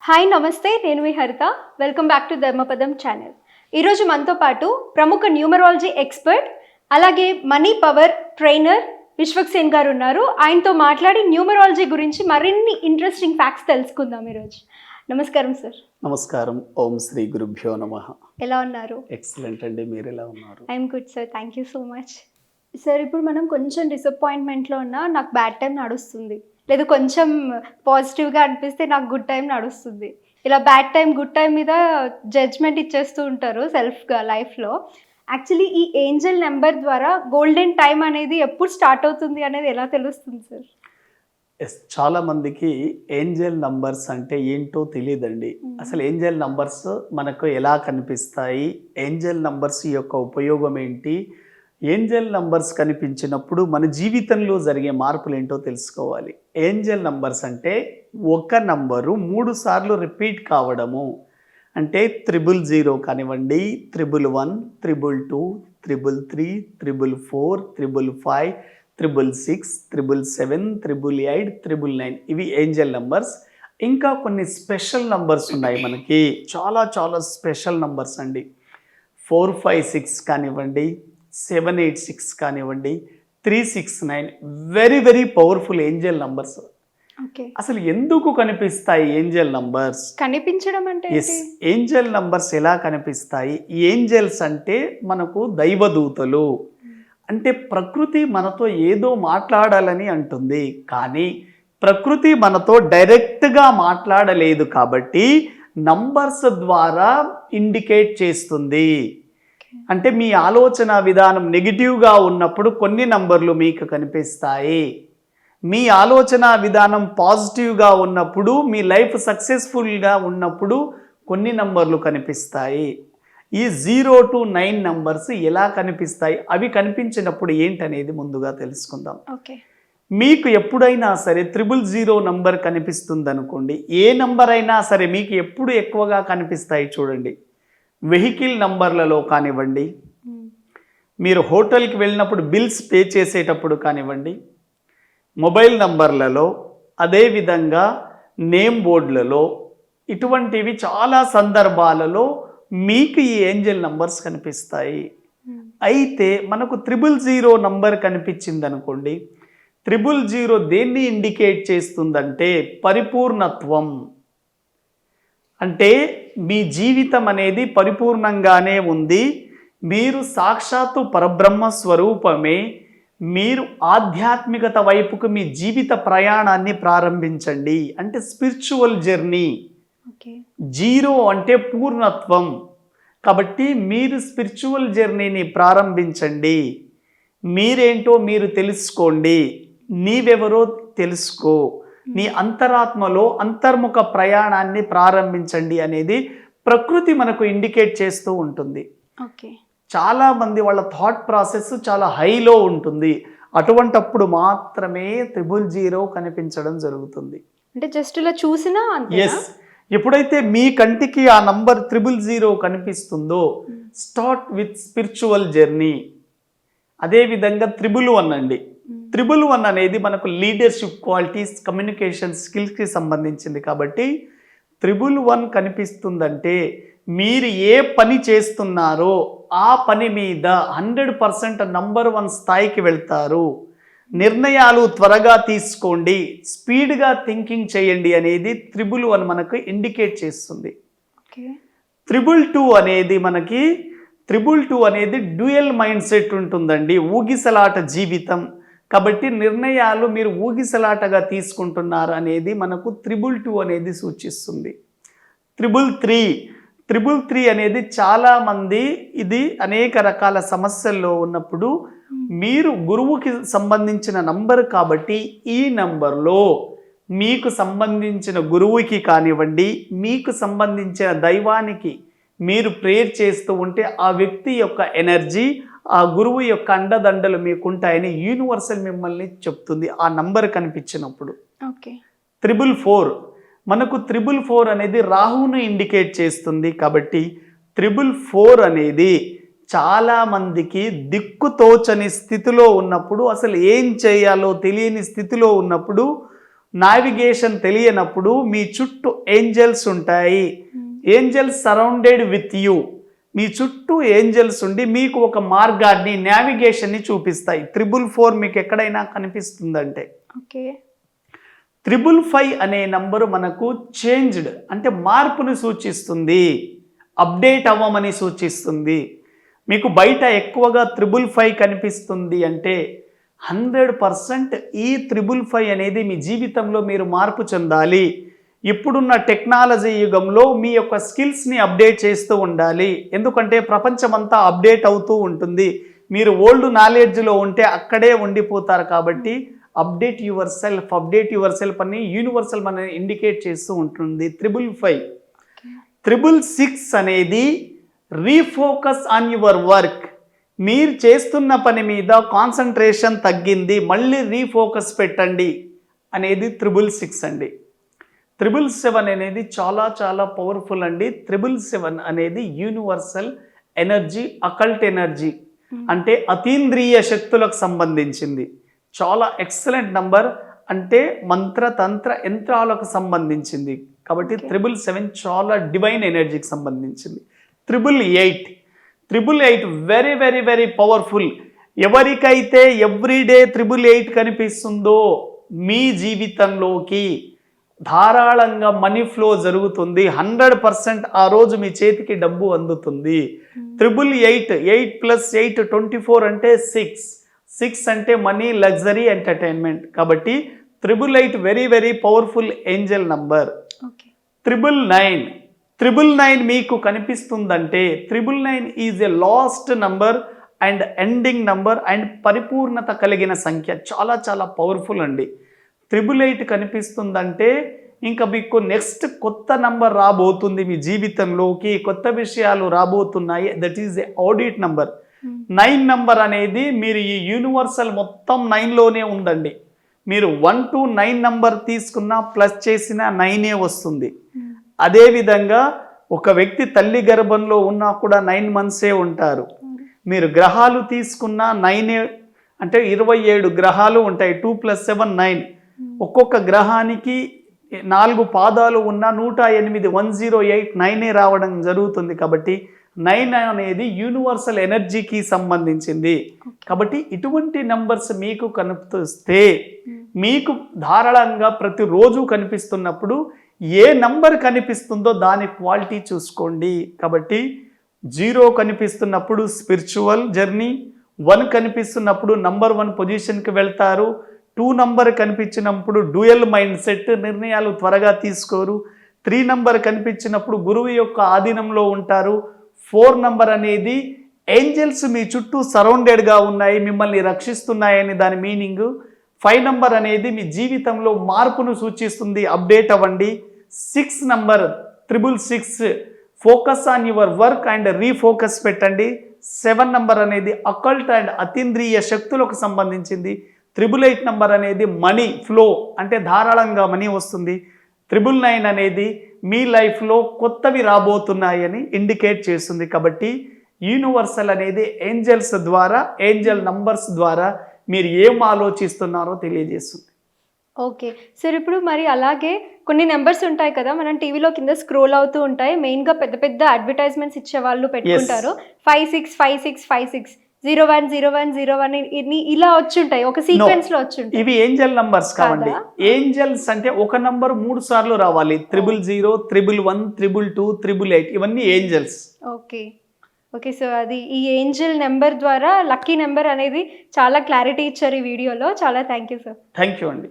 Hi నమస్తే, నేను మీ Haritha. Welcome back to Dharmapadam channel. ఈరోజు మనతో పాటు ప్రముఖ న్యూమరాలజీ ఎక్స్పర్ట్ అలాగే మనీ పవర్ ట్రైనర్ విశ్వక్సేన్ గారు ఉన్నారు. ఆయనతో మాట్లాడి న్యూమరాలజీ గురించి మరిన్ని ఇంట్రెస్టింగ్ ఫ్యాక్ట్స్ తెలుసుకుందాం ఈరోజు. నమస్కారం సార్. నమస్కారం. ఓం శ్రీ గురుభ్యో నమః. ఎలా ఉన్నారు? ఎక్సలెంట్ అండి, మీరు ఎలా ఉన్నారు? I'm good sir, thank you so much. Sir, ఇప్పుడు మనం కొంచెం డిసప్పాయింట్మెంట్లో ఉన్నా నాకు బ్యాడ్ టైం నడుస్తుంది, లేదు కొంచెం పాజిటివ్గా అనిపిస్తే నాకు గుడ్ టైం నడుస్తుంది. ఇలా బ్యాడ్ టైం గుడ్ టైం మీద జడ్జ్మెంట్ ఇచ్చేస్తూ ఉంటారు సెల్ఫ్గా లైఫ్లో. యాక్చువల్లీ ఈ ఏంజల్ నెంబర్ ద్వారా గోల్డెన్ టైం అనేది ఎప్పుడు స్టార్ట్ అవుతుంది అనేది ఎలా తెలుస్తుంది సార్? చాలా మందికి ఏంజల్ నంబర్స్ అంటే ఏంటో తెలియదండి. అసలు ఏంజల్ నంబర్స్ మనకు ఎలా కనిపిస్తాయి, ఏంజల్ నంబర్స్ యొక్క ఉపయోగం ఏంటి, ఏంజల్ నంబర్స్ కనిపించినప్పుడు మన జీవితంలో జరిగే మార్పులు ఏంటో తెలుసుకోవాలి. ఏంజల్ నంబర్స్ అంటే ఒక నంబరు 3 సార్లు రిపీట్ కావడము. అంటే 000 కానివ్వండి, 111, 222, 333, 444, 555, 666, 777, 888, 999 ఇవి ఏంజల్ నంబర్స్. ఇంకా కొన్ని స్పెషల్ నంబర్స్ ఉన్నాయి మనకి, చాలా చాలా స్పెషల్ నంబర్స్ అండి. 456 కానివ్వండి, 786 కానివ్వండి, 369 very very powerful Angel numbers. అసలు ఎందుకు కనిపిస్తాయి ఏంజల్ నంబర్స్? కనిపించడం అంటే ఏంజల్ నంబర్స్ ఎలా కనిపిస్తాయి? ఏంజల్స్ అంటే మనకు దైవదూతలు. అంటే ప్రకృతి మనతో ఏదో మాట్లాడాలని అంటుంది, కానీ ప్రకృతి మనతో డైరెక్ట్గా మాట్లాడలేదు కాబట్టి నంబర్స్ ద్వారా ఇండికేట్ చేస్తుంది. అంటే మీ ఆలోచన విధానం నెగిటివ్గా ఉన్నప్పుడు కొన్ని నంబర్లు మీకు కనిపిస్తాయి. మీ ఆలోచన విధానం పాజిటివ్గా ఉన్నప్పుడు, మీ లైఫ్ సక్సెస్ఫుల్గా ఉన్నప్పుడు కొన్ని నంబర్లు కనిపిస్తాయి. ఈ 0 to 9 నంబర్స్ ఎలా కనిపిస్తాయి, అవి కనిపించినప్పుడు ఏంటనేది ముందుగా తెలుసుకుందాం. మీకు ఎప్పుడైనా సరే 000 నంబర్ కనిపిస్తుంది అనుకోండి, ఏ నంబర్ అయినా సరే మీకు ఎప్పుడు ఎక్కువగా కనిపిస్తాయి చూడండి. వెహికల్ నంబర్లలో కానివ్వండి, మీరు హోటల్కి వెళ్ళినప్పుడు బిల్స్ పే చేసేటప్పుడు కానివ్వండి, మొబైల్ నంబర్లలో, అదేవిధంగా నేమ్ బోర్డులలో, ఇటువంటివి చాలా సందర్భాలలో మీకు ఈ ఏంజల్ నంబర్స్ కనిపిస్తాయి. అయితే మనకు 000 నంబర్ కనిపించింది అనుకోండి, 000 దేన్ని ఇండికేట్ చేస్తుందంటే పరిపూర్ణత్వం. అంటే మీ జీవితం అనేది పరిపూర్ణంగానే ఉంది, మీరు సాక్షాత్తు పరబ్రహ్మ స్వరూపమే, మీరు ఆధ్యాత్మికత వైపుకు మీ జీవిత ప్రయాణాన్ని ప్రారంభించండి. అంటే స్పిరిచువల్ జర్నీ. 0 అంటే పూర్ణత్వం, కాబట్టి మీరు స్పిరిచువల్ జర్నీని ప్రారంభించండి. మీరేంటో మీరు తెలుసుకోండి, నీవెవరో తెలుసుకో, నీ అంతరాత్మలో అంతర్ముఖ ప్రయాణాన్ని ప్రారంభించండి అనేది ప్రకృతి మనకు ఇండికేట్ చేస్తూ ఉంటుంది. చాలా మంది వాళ్ళ థాట్ ప్రాసెస్ చాలా హైలో ఉంటుంది, అటువంటప్పుడు మాత్రమే 000 కనిపించడం జరుగుతుంది. అంటే జస్ట్ ఇలా చూసినా ఎస్, ఎప్పుడైతే మీ కంటికి ఆ నంబర్ 000 కనిపిస్తుందో, స్టార్ట్ విత్ స్పిరిచువల్ జర్నీ. అదేవిధంగా 111 అండి. 111 అనేది మనకు లీడర్షిప్ క్వాలిటీస్, కమ్యూనికేషన్ స్కిల్స్కి సంబంధించింది. కాబట్టి 111 కనిపిస్తుందంటే మీరు ఏ పని చేస్తున్నారో ఆ పని మీద 100% నంబర్ 1 స్థాయికి వెళ్తారు. నిర్ణయాలు త్వరగా తీసుకోండి, స్పీడ్గా థింకింగ్ చేయండి అనేది 111 మనకు ఇండికేట్ చేస్తుంది. 222 అనేది మనకి 222 అనేది డ్యూయల్ మైండ్ సెట్ ఉంటుందండి, ఊగిసలాట జీవితం. కాబట్టి నిర్ణయాలు మీరు ఊగిసలాటగా తీసుకుంటున్నారు అనేది మనకు 222 అనేది సూచిస్తుంది. 333 అనేది చాలామంది ఇది అనేక రకాల సమస్యల్లో ఉన్నప్పుడు మీరు గురువుకి సంబంధించిన నంబర్ కాబట్టి ఈ నంబర్లో మీకు సంబంధించిన గురువుకి కానివ్వండి, మీకు సంబంధించిన దైవానికి మీరు ప్రేయర్ చేస్తూ ఉంటే ఆ వ్యక్తి యొక్క ఎనర్జీ, ఆ గురువు యొక్క అండదండలు మీకుంటాయని యూనివర్సల్ మిమ్మల్ని చెప్తుంది ఆ నంబర్ కనిపించినప్పుడు. 444 మనకు 444 అనేది రాహువును ఇండికేట్ చేస్తుంది. కాబట్టి 444 అనేది చాలామందికి దిక్కుతోచని స్థితిలో ఉన్నప్పుడు, అసలు ఏం చేయాలో తెలియని స్థితిలో ఉన్నప్పుడు నావిగేషన్ తెలియనప్పుడు మీ చుట్టూ ఏంజల్స్ ఉంటాయి. Angels surrounded with you. మీ చుట్టూ ఏంజల్స్ ఉండి మీకు ఒక మార్గాన్ని, నావిగేషన్ని చూపిస్తాయి. 444 మీకు ఎక్కడైనా కనిపిస్తుందంటే, ఓకే, 555 అనే నంబరు మనకు చేంజ్డ్ అంటే మార్పును సూచిస్తుంది, అప్డేట్ అవ్వమని సూచిస్తుంది. మీకు బయట ఎక్కువగా 555 కనిపిస్తుంది అంటే 100% ఈ 555 అనేది మీ జీవితంలో మీరు మార్పు చెందాలి. ఇప్పుడున్న టెక్నాలజీ యుగంలో మీ యొక్క స్కిల్స్ని అప్డేట్ చేస్తూ ఉండాలి. ఎందుకంటే ప్రపంచమంతా అప్డేట్ అవుతూ ఉంటుంది. మీరు ఓల్డ్ నాలెడ్జ్లో ఉంటే అక్కడే ఉండిపోతారు. కాబట్టి అప్డేట్ యువర్ సెల్ఫ్ అని యూనివర్సల్ మన ఇండికేట్ చేస్తూ ఉంటుంది. 555. 666 అనేది రీఫోకస్ ఆన్ యువర్ వర్క్. మీరు చేస్తున్న పని మీద కాన్సన్ట్రేషన్ తగ్గింది, మళ్ళీ రీఫోకస్ పెట్టండి అనేది 666 అండి. 777 అనేది చాలా చాలా పవర్ఫుల్ అండి. 777 అనేది యూనివర్సల్ ఎనర్జీ, అకల్ట్ ఎనర్జీ అంటే అతీంద్రియ శక్తులకు సంబంధించింది. చాలా ఎక్సలెంట్ నంబర్, అంటే మంత్ర తంత్ర యంత్రాలకు సంబంధించింది. కాబట్టి 777 చాలా డివైన్ ఎనర్జీకి సంబంధించింది. 888 వెరీ వెరీ వెరీ పవర్ఫుల్. ఎవరికైతే ఎవ్రీడే 888 కనిపిస్తుందో మీ జీవితంలోకి ధారాళంగా మనీ ఫ్లో జరుగుతుంది. 100% ఆ రోజు మీ చేతికి డబ్బు అందుతుంది. 888 8 + 8 24 అంటే 6 అంటే మనీ, లగ్జరీ, ఎంటర్టైన్మెంట్. కాబట్టి 888 very very powerful Angel number. 999 మీకు కనిపిస్తుందంటే 999 is a last number and ending number and పరిపూర్ణత కలిగిన సంఖ్య. చాలా చాలా పవర్ఫుల్ అండి. 888 కనిపిస్తుందంటే ఇంకా మీకు నెక్స్ట్ కొత్త నంబర్ రాబోతుంది మీ జీవితంలోకి, కొత్త విషయాలు రాబోతున్నాయి. That is a audit number. 9 number అనేది మీరు ఈ యూనివర్సల్ మొత్తం 9లోనే ఉందండి. మీరు 1 to 9 నంబర్ తీసుకున్నా ప్లస్ చేసిన 9ఏ వస్తుంది. అదేవిధంగా ఒక వ్యక్తి తల్లి గర్భంలో ఉన్నా కూడా 9 మంత్సే ఉంటారు. మీరు గ్రహాలు తీసుకున్నా 9 అంటే 27 గ్రహాలు ఉంటాయి. 2 + 7 9. ఒక్కొక్క గ్రహానికి 4 పాదాలు ఉన్న 108 108 9ఏ రావడం జరుగుతుంది. కాబట్టి 9 అనేది యూనివర్సల్ ఎనర్జీకి సంబంధించింది. కాబట్టి ఇటువంటి నంబర్స్ మీకు కనిపిస్తే, మీకు ధారాళంగా ప్రతిరోజు కనిపిస్తున్నప్పుడు ఏ నంబర్ కనిపిస్తుందో దాని క్వాలిటీ చూసుకోండి. కాబట్టి 0 కనిపిస్తున్నప్పుడు స్పిరిచువల్ జర్నీ, 1 కనిపిస్తున్నప్పుడు నంబర్ 1 పొజిషన్కి వెళ్తారు, 2 నంబర్ కనిపించినప్పుడు డ్యూయల్ మైండ్ సెట్, నిర్ణయాలు త్వరగా తీసుకోరు, 3 నంబర్ కనిపించినప్పుడు గురువు యొక్క ఆధీనంలో ఉంటారు, 4 నంబర్ అనేది ఏంజల్స్ మీ చుట్టూ సరౌండెడ్గా ఉన్నాయి, మిమ్మల్ని రక్షిస్తున్నాయని దాని మీనింగ్. 5 నంబర్ అనేది మీ జీవితంలో మార్పును సూచిస్తుంది, అప్డేట్ అవ్వండి. 6 number 666 focus on your work and refocus పెట్టండి. 7 నంబర్ అనేది అకల్ట్ అండ్ అతీంద్రియ శక్తులకు సంబంధించింది. 888 నంబర్ అనేది మనీ ఫ్లో అంటే ధారాళంగా మనీ వస్తుంది. 999 అనేది మీ లైఫ్లో కొత్తవి రాబోతున్నాయని ఇండికేట్ చేస్తుంది. కాబట్టి యూనివర్సల్ అనేది ఏంజల్స్ ద్వారా, ఏంజల్ నంబర్స్ ద్వారా మీరు ఏం ఆలోచిస్తున్నారో తెలియజేస్తుంది. ఓకే సార్, ఇప్పుడు మరి అలాగే కొన్ని నెంబర్స్ ఉంటాయి కదా, మనం టీవీలో కింద స్క్రోల్ అవుతూ ఉంటాయి. మెయిన్గా పెద్ద పెద్ద అడ్వర్టైజ్మెంట్స్ ఇచ్చే వాళ్ళు పెట్టుకుంటారు. 565656 01 01 01 ఇలా వచ్చుంటాయి, ఒక సీక్వెన్స్ లో వచ్చుంటాయి. ఇవి ఏంజల్ నంబర్స్ కావండి. ఏంజల్స్ అంటే ఒక నంబర్ 3 సార్లు రావాలి. 000 111 222 888 ఇవన్నీ ఏంజల్స్. ఓకే ఓకే, సో అది ఈ ఏంజల్ నెంబర్ ద్వారా లక్కీ నెంబర్ అనేది చాలా క్లారిటీ ఇచ్చారు ఈ వీడియోలో. చాలా thank you sir. Thank you అండి.